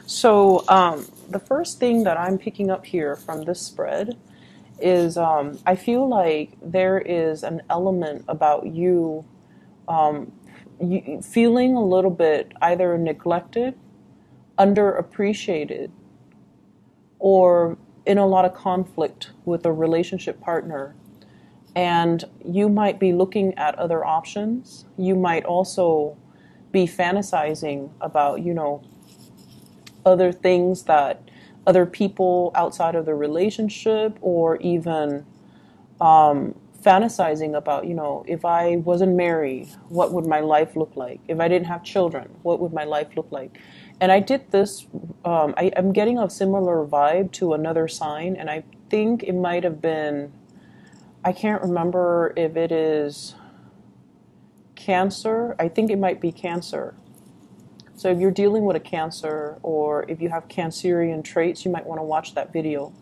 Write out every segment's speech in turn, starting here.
The first thing that I'm picking up here from this spread is I feel like there is an element about you, you feeling a little bit either neglected, underappreciated, or in a lot of conflict with a relationship partner. And you might be looking at other options. You might also be fantasizing about, other things that other people outside of the relationship, or even fantasizing about, if I wasn't married, what would my life look like? If I didn't have children, what would my life look like? And I did this, I'm getting a similar vibe to another sign, and I think it might have been, I can't remember if it is Cancer. I think it might be Cancer. So if you're dealing with a Cancer, or if you have Cancerian traits, you might want to watch that video.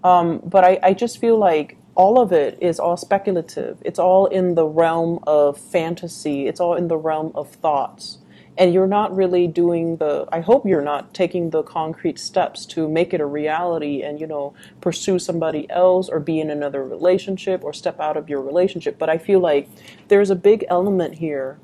But I just feel like all of it is all speculative. It's all in the realm of fantasy. It's all in the realm of thoughts. And you're not really doing I hope you're not taking the concrete steps to make it a reality and, pursue somebody else or be in another relationship or step out of your relationship. But I feel like there's a big element here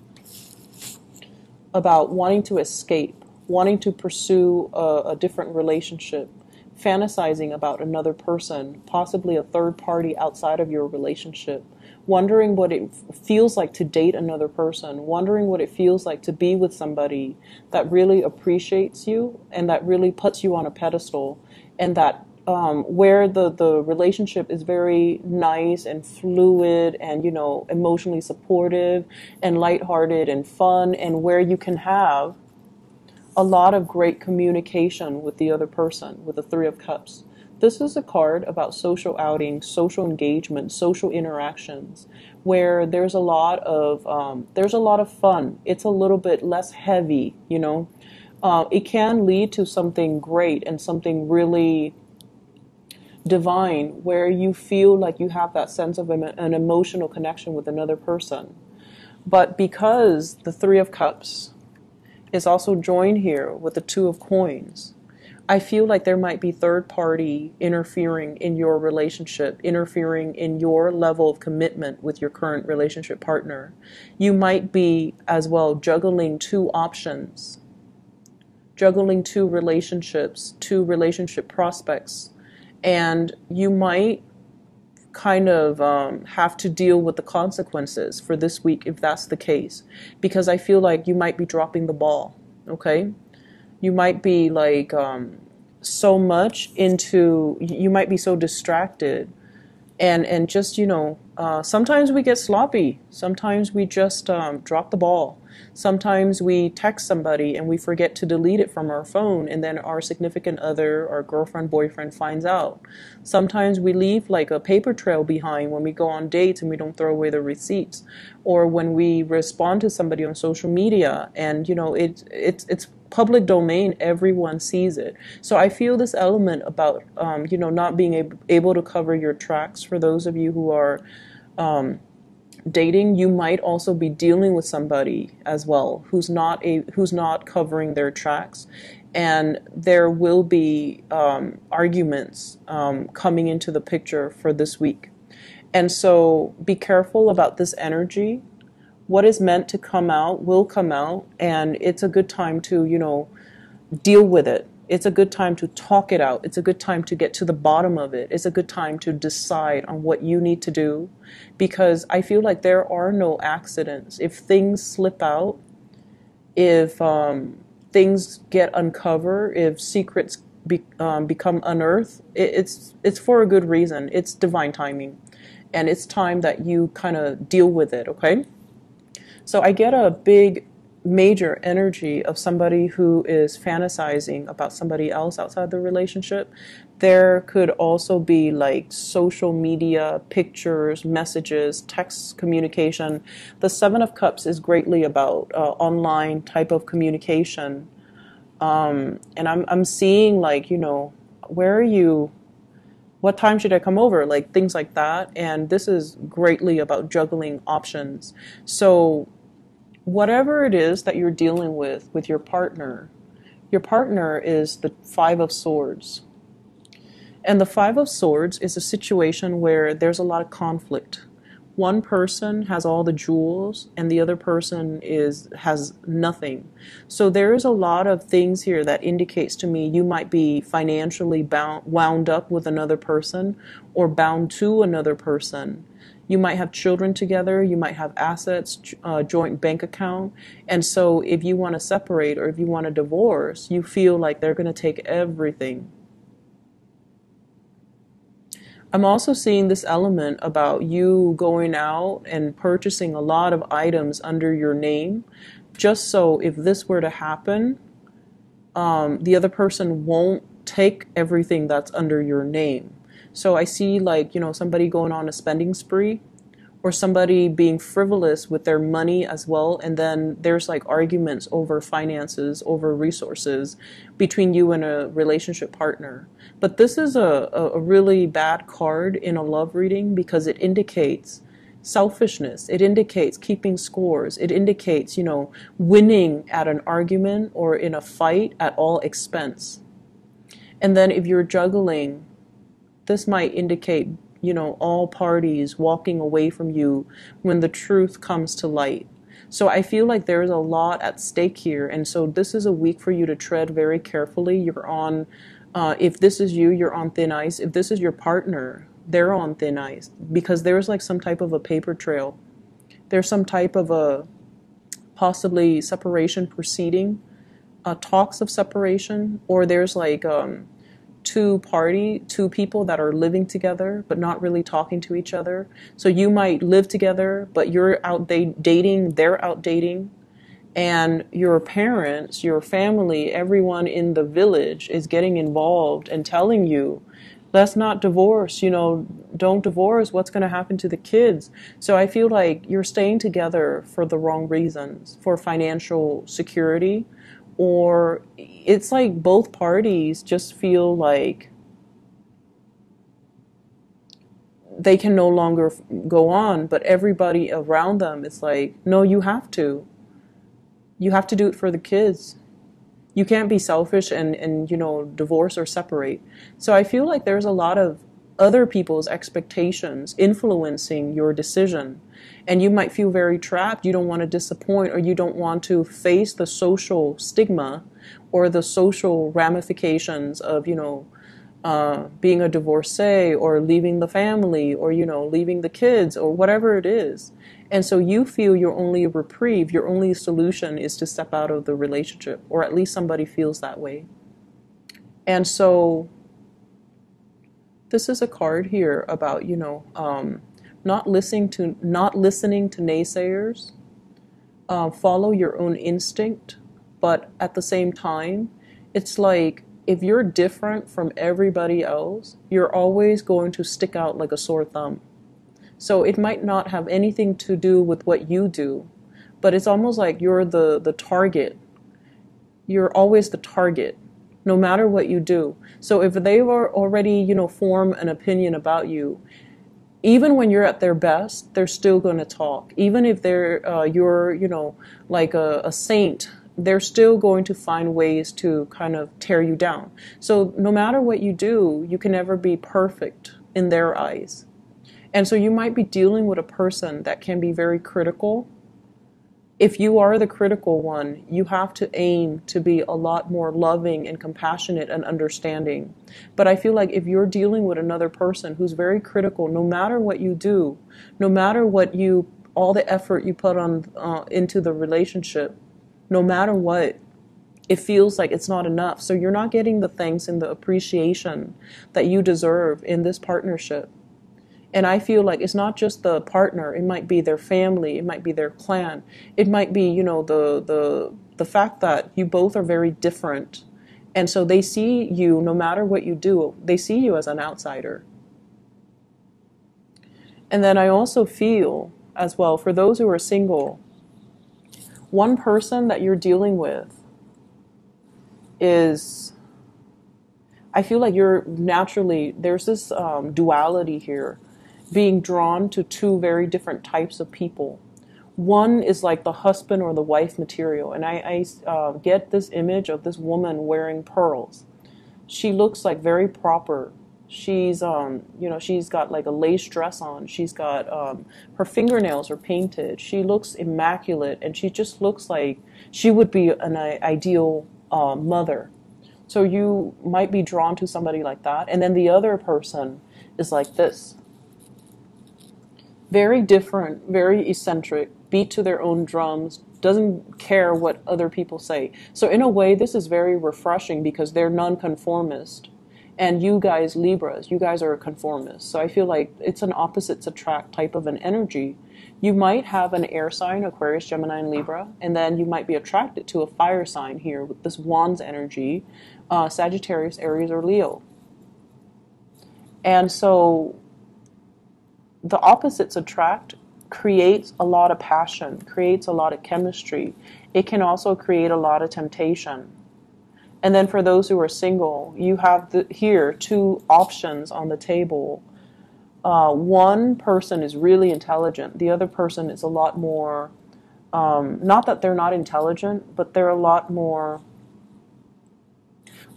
about wanting to escape, wanting to pursue a different relationship, fantasizing about another person, possibly a third party outside of your relationship, wondering what it feels like to date another person, wondering what it feels like to be with somebody that really appreciates you and that really puts you on a pedestal, and that where the relationship is very nice and fluid and, emotionally supportive and lighthearted and fun, and where you can have a lot of great communication with the other person, with the Three of Cups. This is a card about social outings, social engagement, social interactions, where there's a lot of fun. It's a little bit less heavy, It can lead to something great and something really divine, where you feel like you have that sense of an emotional connection with another person. But because the Three of Cups is also joined here with the Two of Coins, I feel like there might be third party interfering in your relationship, interfering in your level of commitment with your current relationship partner. You might be as well juggling two options, juggling two relationships, two relationship prospects, and you might kind of have to deal with the consequences for this week if that's the case, because I feel like you might be dropping the ball, okay? You might be like so much into, you might be so distracted, and just, sometimes we get sloppy. Sometimes we just drop the ball. Sometimes we text somebody and we forget to delete it from our phone, and then our significant other, our girlfriend, boyfriend finds out. Sometimes we leave like a paper trail behind when we go on dates and we don't throw away the receipts, or when we respond to somebody on social media and, it's public domain, everyone sees it. So I feel this element about, not being able to cover your tracks. For those of you who are dating, you might also be dealing with somebody as well who's not covering their tracks, and there will be arguments coming into the picture for this week. And so be careful about this energy. What is meant to come out will come out, and it's a good time to, deal with it. It's a good time to talk it out. It's a good time to get to the bottom of it. It's a good time to decide on what you need to do, because I feel like there are no accidents. If things slip out, if things get uncovered, if secrets become unearthed, it's for a good reason. It's divine timing, and it's time that you kind of deal with it, okay? So I get a big, major energy of somebody who is fantasizing about somebody else outside the relationship. There could also be like social media, pictures, messages, text communication. The Seven of Cups is greatly about online type of communication. And I'm seeing like, where are you? What time should I come over? Like things like that. And this is greatly about juggling options. So whatever it is that you're dealing with your partner, Your partner is the Five of Swords. And the Five of Swords is a situation where there's a lot of conflict. One person has all the jewels and the other person has nothing. So there is a lot of things here that indicates to me you might be financially wound up with another person or bound to another person. You might have children together, you might have assets, joint bank account. And so if you want to separate or if you want to divorce, you feel like they're going to take everything. I'm also seeing this element about you going out and purchasing a lot of items under your name, just so if this were to happen, the other person won't take everything that's under your name. So I see like, somebody going on a spending spree, or somebody being frivolous with their money as well, and then there's like arguments over finances, over resources between you and a relationship partner. But this is a really bad card in a love reading because it indicates selfishness. It indicates keeping scores. It indicates, winning at an argument or in a fight at all expense. And then if you're juggling, this might indicate all parties walking away from you when the truth comes to light. So I feel like there's a lot at stake here. And so this is a week for you to tread very carefully. You're on, if this is you, you're on thin ice. If this is your partner, they're on thin ice because there's like some type of a paper trail. There's some type of a possibly separation proceeding, talks of separation, or there's like, two people that are living together but not really talking to each other. So you might live together, but you're out dating, they're out dating, and your parents, your family, everyone in the village is getting involved and telling you, let's not divorce, don't divorce, what's going to happen to the kids? So I feel like you're staying together for the wrong reasons, for financial security, or it's like both parties just feel like they can no longer go on, but everybody around them is like, no, you have to. You have to do it for the kids. You can't be selfish and divorce or separate. So I feel like there's a lot of other people's expectations influencing your decision. And you might feel very trapped. You don't want to disappoint, or you don't want to face the social stigma or the social ramifications of, being a divorcee or leaving the family or, leaving the kids or whatever it is. And so you feel your only reprieve, your only solution is to step out of the relationship, or at least somebody feels that way. And so this is a card here about, not listening to naysayers. Follow your own instinct, but at the same time, it's like if you're different from everybody else, you're always going to stick out like a sore thumb. So it might not have anything to do with what you do, but it's almost like you're the target. You're always the target, no matter what you do. So if they were already, form an opinion about you, even when you're at their best, they're still going to talk. Even if you're, like a saint, they're still going to find ways to kind of tear you down. So no matter what you do, you can never be perfect in their eyes. And so you might be dealing with a person that can be very critical. If you are the critical one, you have to aim to be a lot more loving and compassionate and understanding. But I feel like if you're dealing with another person who's very critical, no matter what you do, no matter all the effort you put on into the relationship, no matter what, it feels like it's not enough. So you're not getting the thanks and the appreciation that you deserve in this partnership. And I feel like it's not just the partner. It might be their family. It might be their clan. It might be, the fact that you both are very different. And so they see you, no matter what you do, they see you as an outsider. And then I also feel as well, for those who are single, one person that you're dealing with is, I feel like you're naturally, there's this duality here, being drawn to two very different types of people. One is like the husband or the wife material. And I get this image of this woman wearing pearls. She looks like very proper. She's, she's got like a lace dress on. She's got, her fingernails are painted. She looks immaculate, and she just looks like she would be an ideal mother. So you might be drawn to somebody like that. And then the other person is like this. Very different, very eccentric, beat to their own drums, doesn't care what other people say. So in a way, this is very refreshing because they're nonconformist. And you guys, Libras, you guys are conformists. So I feel like it's an opposites attract type of an energy. You might have an air sign, Aquarius, Gemini, and Libra, and then you might be attracted to a fire sign here with this Wands energy, Sagittarius, Aries, or Leo. And so the opposites attract creates a lot of passion, creates a lot of chemistry. It can also create a lot of temptation. And then for those who are single, you have here two options on the table. One person is really intelligent. The other person is a lot more, not that they're not intelligent, but they're a lot more.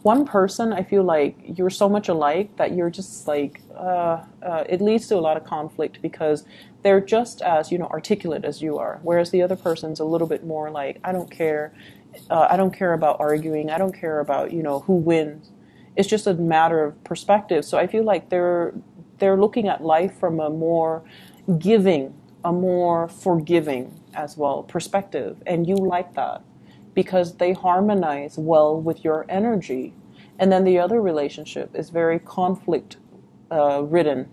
One person, I feel like you're so much alike that you're just like, it leads to a lot of conflict because they're just as, articulate as you are. Whereas the other person's a little bit more like, I don't care. I don't care about arguing. I don't care about, who wins. It's just a matter of perspective. So I feel like they're looking at life from a more giving, a more forgiving as well perspective. And you like that because they harmonize well with your energy. And then the other relationship is very conflict ridden.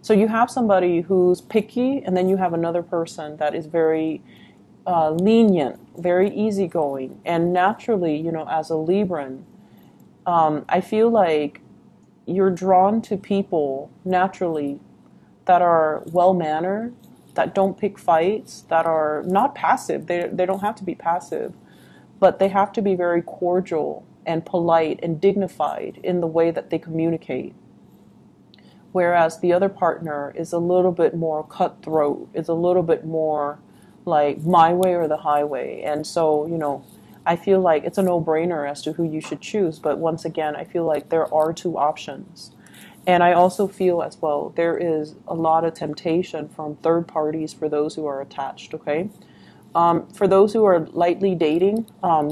So you have somebody who's picky, and then you have another person that is very lenient, very easygoing. And naturally, as a Libran, I feel like you're drawn to people naturally that are well-mannered, that don't pick fights, that are not passive. They don't have to be passive, but they have to be very cordial and polite and dignified in the way that they communicate. Whereas the other partner is a little bit more cutthroat, is a little bit more like my way or the highway. And so, I feel like it's a no-brainer as to who you should choose. But once again, I feel like there are two options. And I also feel as well, there is a lot of temptation from third parties for those who are attached, okay? For those who are lightly dating,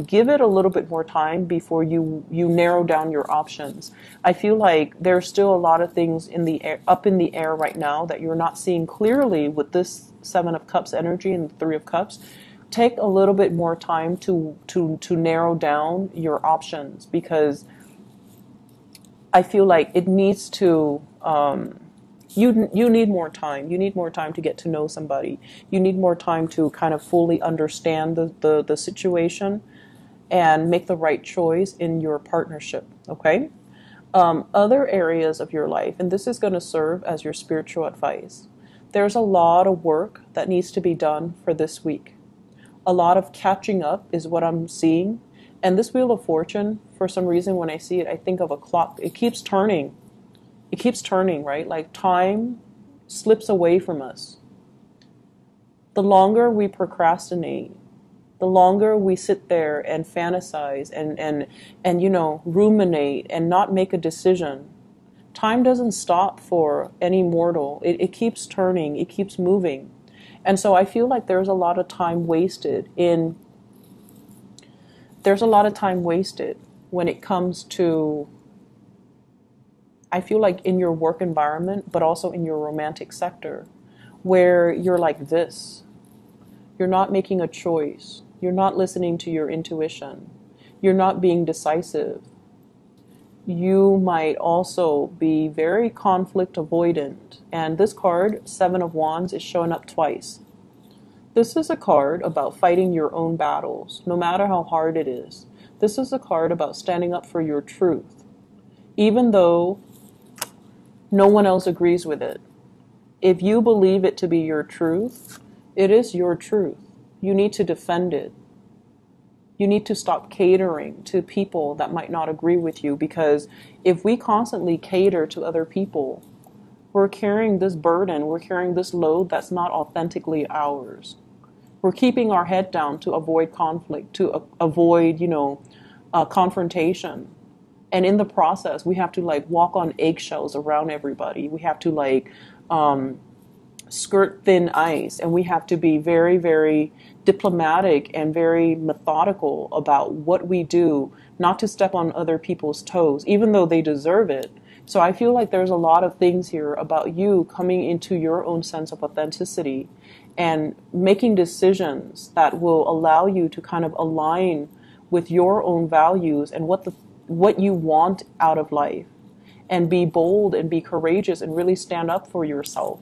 give it a little bit more time before you narrow down your options. I feel like there's still a lot of things up in the air right now that you're not seeing clearly with this Seven of Cups energy and the Three of Cups. Take a little bit more time to narrow down your options, because I feel like it needs to. You need more time. You need more time to get to know somebody. You need more time to kind of fully understand the situation and make the right choice in your partnership, okay? Other areas of your life, and this is going to serve as your spiritual advice. There's a lot of work that needs to be done for this week. A lot of catching up is what I'm seeing. And this Wheel of Fortune, for some reason, when I see it, I think of a clock. It keeps turning. It keeps turning, right? Like time slips away from us. The longer we procrastinate, the longer we sit there and fantasize and ruminate and not make a decision, time doesn't stop for any mortal. It keeps turning, it keeps moving. And so I feel like there's a lot of time wasted when it comes to, I feel like in your work environment, but also in your romantic sector, where you're like this. You're not making a choice. You're not listening to your intuition. You're not being decisive. You might also be very conflict avoidant. And this card, Seven of Wands, is showing up twice. This is a card about fighting your own battles, no matter how hard it is. This is a card about standing up for your truth, even though no one else agrees with it. If you believe it to be your truth, it is your truth. You need to defend it. You need to stop catering to people that might not agree with you, because if we constantly cater to other people, we're carrying this burden, we're carrying this load that's not authentically ours. We're keeping our head down to avoid conflict, to avoid, confrontation. And in the process, we have to like walk on eggshells around everybody. We have to like skirt thin ice, and we have to be very, very diplomatic and very methodical about what we do, not to step on other people's toes, even though they deserve it. So I feel like there's a lot of things here about you coming into your own sense of authenticity and making decisions that will allow you to kind of align with your own values and what you want out of life, and be bold and be courageous and really stand up for yourself.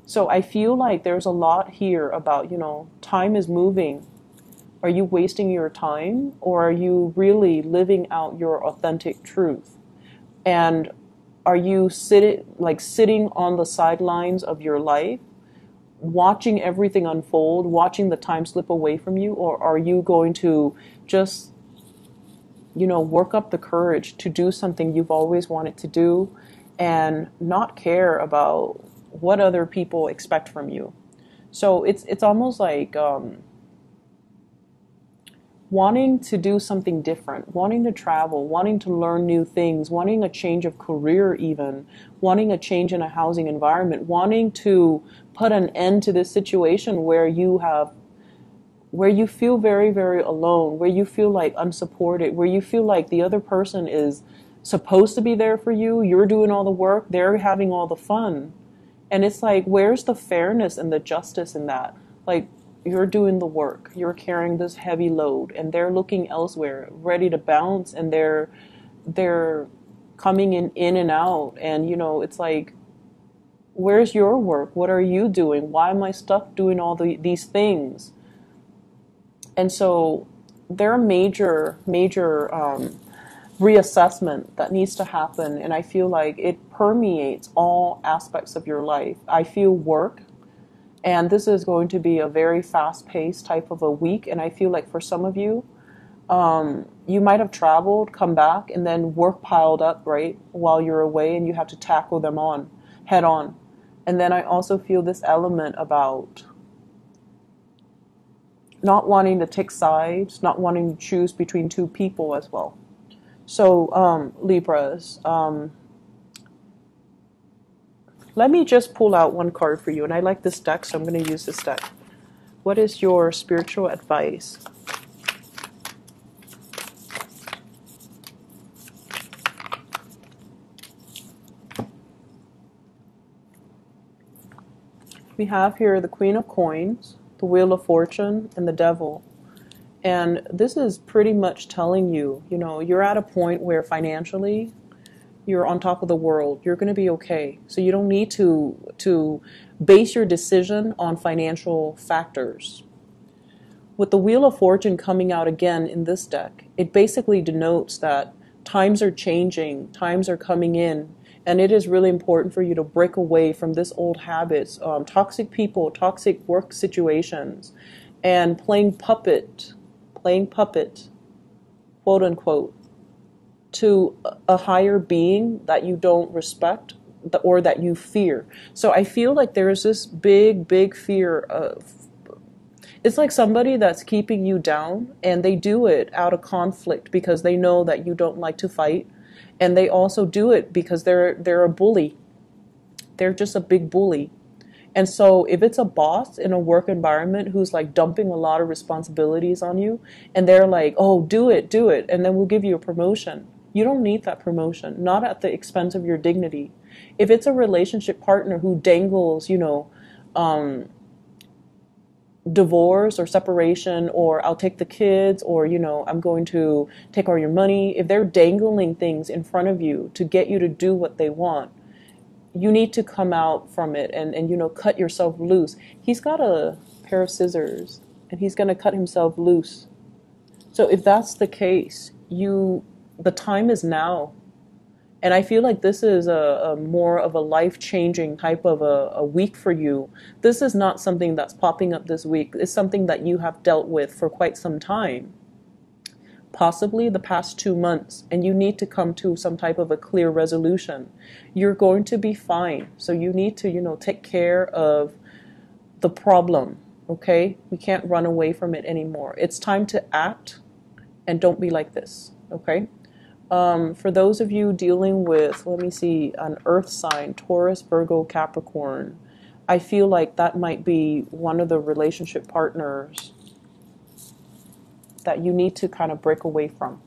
So I feel like there's a lot here about, time is moving. Are you wasting your time, or are you really living out your authentic truth? And are you sitting on the sidelines of your life, watching everything unfold, watching the time slip away from you? Or are you going to just, work up the courage to do something you've always wanted to do and not care about what other people expect from you? So it's almost like wanting to do something different, wanting to travel, wanting to learn new things, wanting a change of career even, wanting a change in a housing environment, wanting to put an end to this situation where you feel very, very alone, where you feel like unsupported, where you feel like the other person is supposed to be there for you, you're doing all the work, they're having all the fun. And it's like, where's the fairness and the justice in that? Like, you're doing the work, you're carrying this heavy load, and they're looking elsewhere, ready to bounce, and they're coming in and out. And, it's like, where's your work? What are you doing? Why am I stuck doing all these things? And so there are major reassessment that needs to happen, and I feel like it permeates all aspects of your life. I feel work, and this is going to be a very fast-paced type of a week, and I feel like for some of you, you might have traveled, come back, and then work piled up, right, while you're away, and you have to tackle them head on. And then I also feel this element about not wanting to take sides, not wanting to choose between two people as well. So, Libras, let me just pull out one card for you. And I like this deck, so I'm going to use this deck. What is your spiritual advice? We have here the Queen of Coins, the Wheel of Fortune, and the Devil. And this is pretty much telling you, you're at a point where financially you're on top of the world. You're going to be okay. So you don't need to base your decision on financial factors. With the Wheel of Fortune coming out again in this deck, it basically denotes that times are changing, times are coming in, and it is really important for you to break away from this old habits, toxic people, toxic work situations, and playing puppet, quote unquote, to a higher being that you don't respect or that you fear. So I feel like there is this big, big fear of, it's like somebody that's keeping you down, and they do it out of conflict because they know that you don't like to fight. And they also do it because they're a bully. They're just a big bully. And so if it's a boss in a work environment who's like dumping a lot of responsibilities on you, and they're like, oh, do it, and then we'll give you a promotion. You don't need that promotion, not at the expense of your dignity. If it's a relationship partner who dangles, divorce or separation, or I'll take the kids, or, I'm going to take all your money. If they're dangling things in front of you to get you to do what they want, you need to come out from it and cut yourself loose. He's got a pair of scissors, and he's going to cut himself loose. So if that's the case, the time is now. And I feel like this is a more of a life-changing type of a week for you. This is not something that's popping up this week. It's something that you have dealt with for quite some time, possibly the past 2 months, and you need to come to some type of a clear resolution. You're going to be fine. So you need to, take care of the problem. Okay? We can't run away from it anymore. It's time to act, and don't be like this. Okay? For those of you dealing with, let me see, an earth sign, Taurus, Virgo, Capricorn, I feel like that might be one of the relationship partners that you need to kind of break away from.